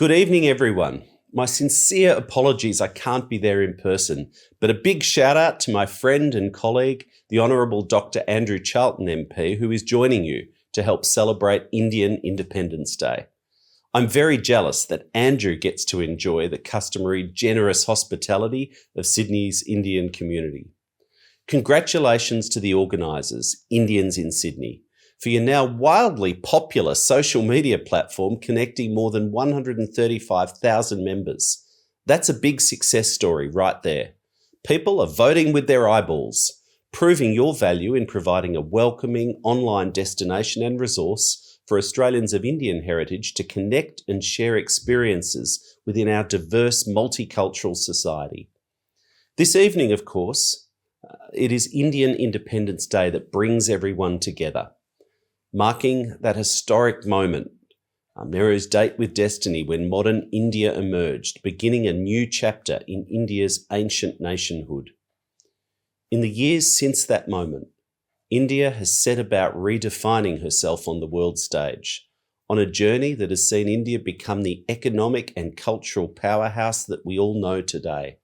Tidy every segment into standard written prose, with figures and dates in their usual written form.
Good evening, everyone. My sincere apologies I can't be there in person, but a big shout out to my friend and colleague, the Honourable Dr. Andrew Charlton MP, who is joining you to help celebrate Indian Independence Day. I'm very jealous that Andrew gets to enjoy the customary generous hospitality of Sydney's Indian community. Congratulations to the organisers, Indians in Sydney, for your now wildly popular social media platform connecting more than 135,000 members. That's a big success story right there. People are voting with their eyeballs, proving your value in providing a welcoming online destination and resource for Australians of Indian heritage to connect and share experiences within our diverse multicultural society. This evening, of course, it is Indian Independence Day that brings everyone together, marking that historic moment, Nehru's date with destiny when modern India emerged, beginning a new chapter in India's ancient nationhood. In the years since that moment, India has set about redefining herself on the world stage, on a journey that has seen India become the economic and cultural powerhouse that we all know today.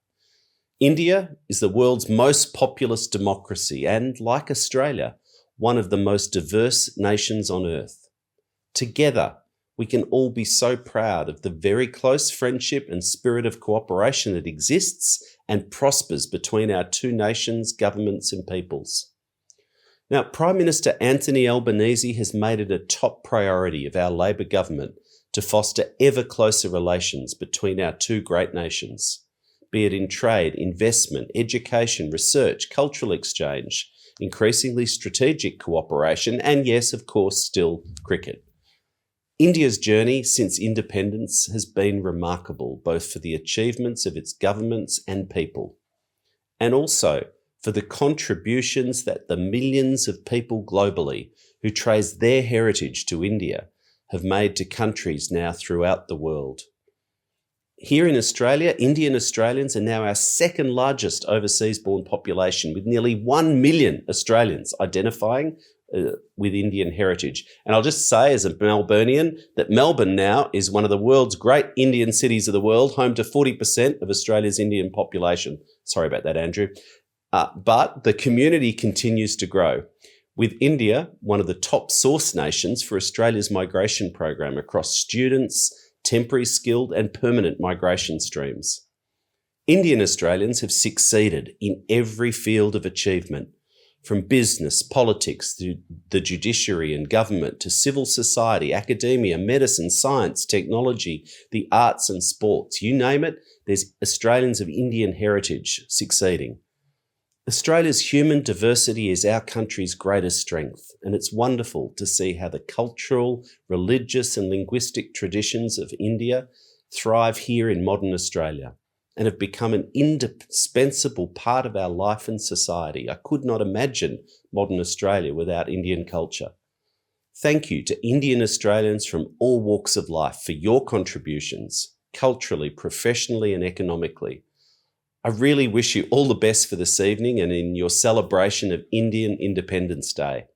India is the world's most populous democracy and, like Australia, one of the most diverse nations on earth. Together, we can all be so proud of the very close friendship and spirit of cooperation that exists and prospers between our two nations, governments and peoples. Now, Prime Minister Anthony Albanese has made it a top priority of our Labor government to foster ever closer relations between our two great nations, be it in trade, investment, education, research, cultural exchange, increasingly strategic cooperation, and yes, of course, still cricket. India's journey since independence has been remarkable, both for the achievements of its governments and people, and also for the contributions that the millions of people globally who trace their heritage to India have made to countries now throughout the world. Here in Australia, Indian Australians are now our second largest overseas-born population, with nearly 1 million Australians identifying with Indian heritage. And I'll just say, as a Melburnian, that Melbourne now is one of the world's great Indian cities of the world, home to 40% of Australia's Indian population. Sorry about that, Andrew. But the community continues to grow, with India one of the top source nations for Australia's migration program across students, temporary, skilled and permanent migration streams. Indian Australians have succeeded in every field of achievement, from business, politics, to the judiciary and government, to civil society, academia, medicine, science, technology, the arts and sports. You name it, there's Australians of Indian heritage succeeding. Australia's human diversity is our country's greatest strength, and it's wonderful to see how the cultural, religious and linguistic traditions of India thrive here in modern Australia and have become an indispensable part of our life and society. I could not imagine modern Australia without Indian culture. Thank you to Indian Australians from all walks of life for your contributions, culturally, professionally and economically. I really wish you all the best for this evening and in your celebration of Indian Independence Day.